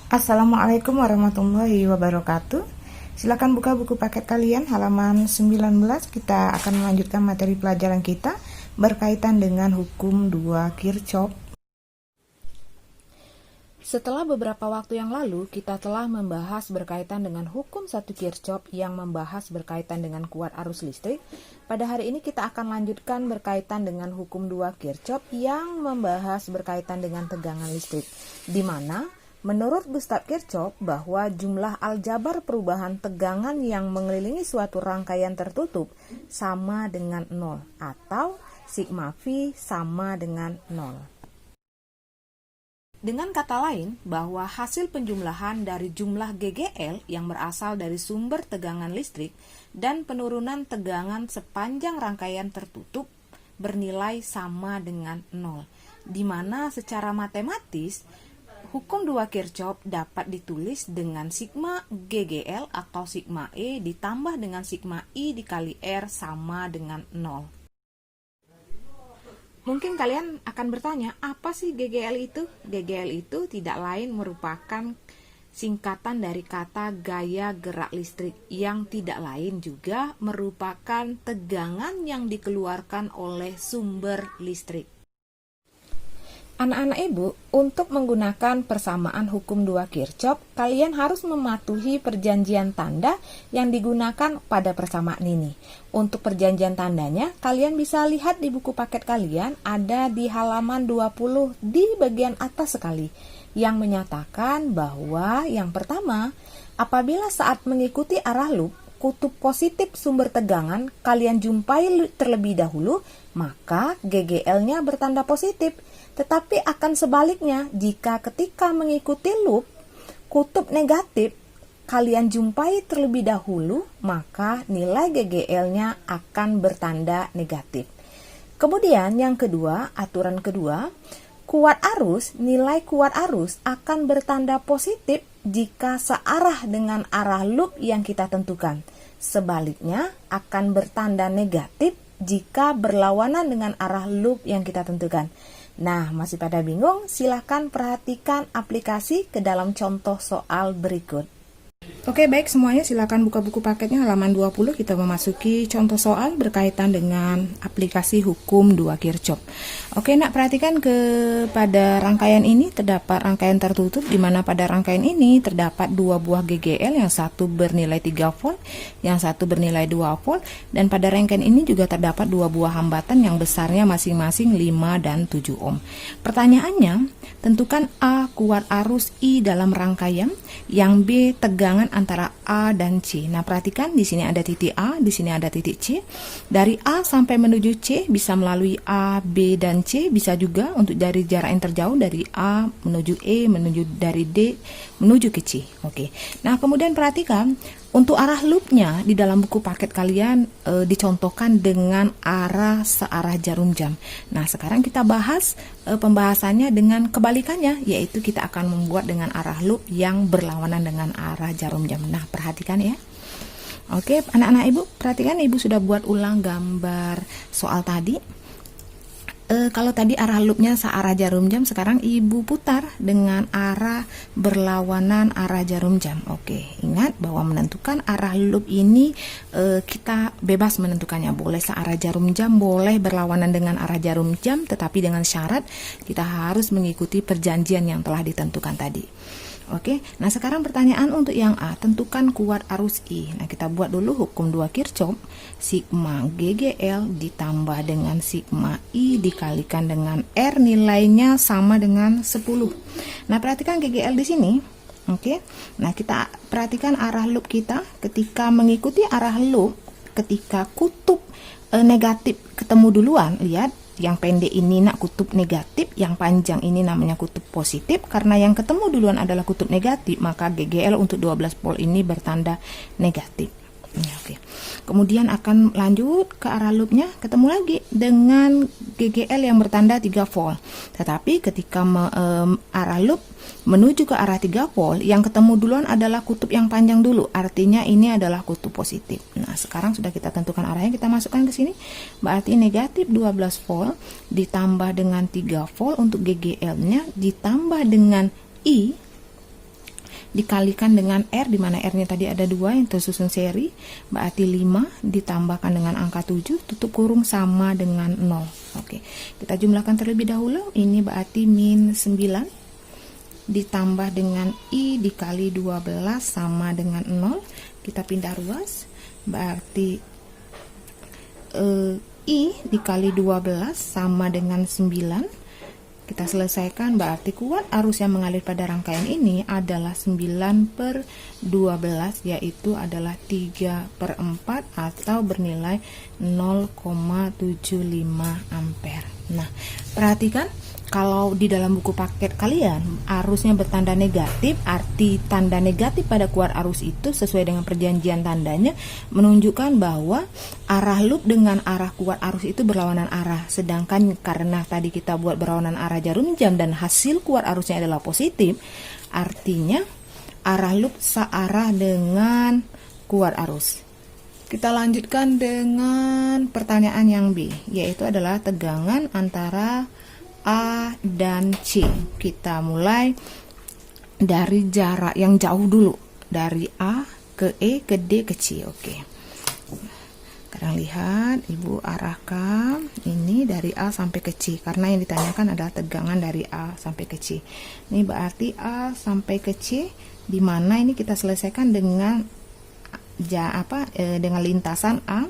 Assalamualaikum warahmatullahi wabarakatuh. Silakan buka buku paket kalian halaman 19. Kita akan melanjutkan materi pelajaran kita berkaitan dengan hukum 2 Kirchhoff. Setelah beberapa waktu yang lalu, kita telah membahas berkaitan dengan hukum 1 Kirchhoff yang membahas berkaitan dengan kuat arus listrik. Pada hari ini kita akan lanjutkan berkaitan dengan hukum 2 Kirchhoff yang membahas berkaitan dengan tegangan listrik, di mana menurut Gustav Kirchhoff bahwa jumlah aljabar perubahan tegangan yang mengelilingi suatu rangkaian tertutup sama dengan 0 atau sigma V sama dengan 0. Dengan kata lain, bahwa hasil penjumlahan dari jumlah GGL yang berasal dari sumber tegangan listrik dan penurunan tegangan sepanjang rangkaian tertutup bernilai sama dengan 0, di mana secara matematis hukum 2 Kirchhoff dapat ditulis dengan sigma GGL atau sigma E ditambah dengan sigma I dikali R sama dengan 0. Mungkin kalian akan bertanya, apa sih GGL itu? GGL itu tidak lain merupakan singkatan dari kata gaya gerak listrik, yang tidak lain juga merupakan tegangan yang dikeluarkan oleh sumber listrik. Anak-anak ibu, untuk menggunakan persamaan hukum 2 Kirchhoff, kalian harus mematuhi perjanjian tanda yang digunakan pada persamaan ini. Untuk perjanjian tandanya, kalian bisa lihat di buku paket kalian, ada di halaman 20 di bagian atas sekali, yang menyatakan bahwa yang pertama, apabila saat mengikuti arah loop, kutub positif sumber tegangan kalian jumpai terlebih dahulu, maka GGL-nya bertanda positif. Tetapi akan sebaliknya, jika ketika mengikuti loop, kutub negatif kalian jumpai terlebih dahulu, maka nilai GGL-nya akan bertanda negatif. Kemudian yang kedua, aturan kedua, nilai kuat arus akan bertanda positif jika searah dengan arah loop yang kita tentukan. Sebaliknya akan bertanda negatif jika berlawanan dengan arah loop yang kita tentukan. Nah, masih pada bingung? Silahkan perhatikan aplikasi ke dalam contoh soal berikut. Oke, baik semuanya, silakan buka buku paketnya halaman 20. Kita memasuki contoh soal berkaitan dengan aplikasi hukum 2 Kirchhoff. Oke, nak perhatikan pada rangkaian ini terdapat rangkaian tertutup, di mana pada rangkaian ini terdapat dua buah GGL, yang satu bernilai 3 volt, yang satu bernilai 2 volt, dan pada rangkaian ini juga terdapat dua buah hambatan yang besarnya masing-masing 5 dan 7 ohm. Pertanyaannya, tentukan A kuat arus I dalam rangkaian, yang B tegangan antara A dan C. Nah, perhatikan di sini ada titik A, di sini ada titik C. Dari A sampai menuju C bisa melalui A, B, dan C. Bisa juga untuk dari jarak yang terjauh dari A menuju E, dari D menuju ke C. Oke. Nah, kemudian perhatikan untuk arah loopnya di dalam buku paket kalian dicontohkan dengan arah searah jarum jam. Nah, sekarang kita bahas pembahasannya dengan kebalikannya, yaitu kita akan membuat dengan arah loop yang berlawanan dengan arah jarum jam. Nah, perhatikan ya. Oke, anak-anak ibu, perhatikan ibu sudah buat ulang gambar soal tadi. Kalau tadi arah loopnya searah jarum jam, sekarang ibu putar dengan arah berlawanan arah jarum jam. Oke, ingat bahwa menentukan arah loop ini kita bebas menentukannya. Boleh searah jarum jam, boleh berlawanan dengan arah jarum jam, tetapi dengan syarat kita harus mengikuti perjanjian yang telah ditentukan tadi. Oke, nah sekarang pertanyaan untuk yang A, tentukan kuat arus I. Nah, kita buat dulu hukum 2 Kirchhoff, sigma GGL ditambah dengan sigma I dikalikan dengan R, nilainya sama dengan 10. Nah, perhatikan GGL di sini. Oke, nah kita perhatikan arah loop kita. Ketika mengikuti arah loop, ketika kutub negatif ketemu duluan, lihat. Yang pendek ini kutub negatif, yang panjang ini namanya kutub positif. Karena yang ketemu duluan adalah kutub negatif, maka GGL untuk 12 volt ini bertanda negatif. Ya, oke. Kemudian akan lanjut ke arah loopnya, ketemu lagi dengan GGL yang bertanda 3 volt. Tetapi ketika arah loop menuju ke arah 3 volt, yang ketemu duluan adalah kutub yang panjang dulu. Artinya ini adalah kutub positif. Nah, sekarang sudah kita tentukan arahnya, kita masukkan ke sini. Berarti negatif 12 volt ditambah dengan 3 volt untuk GGL-nya, ditambah dengan I dikalikan dengan R, di mana R-nya tadi ada 2 yang tersusun seri, berarti 5 ditambahkan dengan angka 7, tutup kurung sama dengan 0. Oke, kita jumlahkan terlebih dahulu. Ini berarti min 9 ditambah dengan I dikali 12 sama dengan 0. Kita pindah ruas, berarti I dikali 12 sama dengan 9. Kita selesaikan, berarti kuat arus yang mengalir pada rangkaian ini adalah 9/12, yaitu adalah 3/4 atau bernilai 0,75 ampere. Nah, perhatikan kalau di dalam buku paket kalian arusnya bertanda negatif, arti tanda negatif pada kuat arus itu sesuai dengan perjanjian tandanya menunjukkan bahwa arah loop dengan arah kuat arus itu berlawanan arah. Sedangkan karena tadi kita buat berlawanan arah jarum jam dan hasil kuat arusnya adalah positif, artinya arah loop searah dengan kuat arus. Kita lanjutkan dengan pertanyaan yang B, yaitu adalah tegangan antara A dan C. Kita mulai dari jarak yang jauh dulu, dari A ke E ke D ke C. Oke. Sekarang lihat, Ibu arahkan ini dari A sampai ke C, karena yang ditanyakan adalah tegangan dari A sampai ke C. Ini berarti A sampai ke C, di mana ini kita selesaikan dengan dengan lintasan A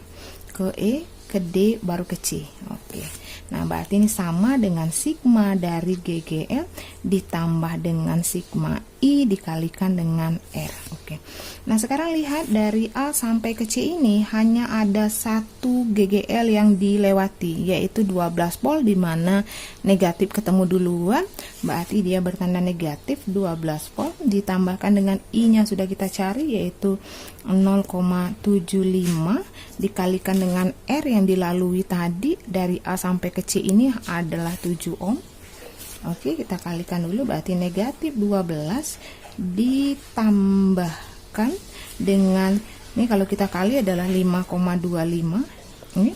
ke E ke D baru ke C. Oke. Nah, berarti ini sama dengan sigma dari GGL ditambah dengan sigma I dikalikan dengan R. Oke. Nah, sekarang lihat dari A sampai ke C ini hanya ada satu GGL yang dilewati, yaitu 12 volt, di mana negatif ketemu duluan, berarti dia bertanda negatif 12 volt ditambahkan dengan I-nya sudah kita cari, yaitu 0,75 dikalikan dengan R yang dilalui tadi dari A sampai ke C ini adalah 7 ohm. Oke, kita kalikan dulu, berarti negatif 12 ditambahkan dengan, ini kalau kita kali adalah 5,25. Ini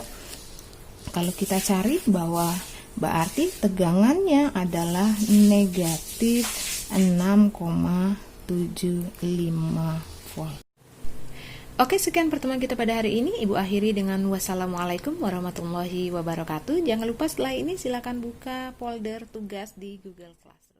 kalau kita cari bahwa berarti tegangannya adalah negatif 6,75 volt. Oke, sekian pertemuan kita pada hari ini. Ibu akhiri dengan wassalamualaikum warahmatullahi wabarakatuh. Jangan lupa setelah ini silakan buka folder tugas di Google Classroom.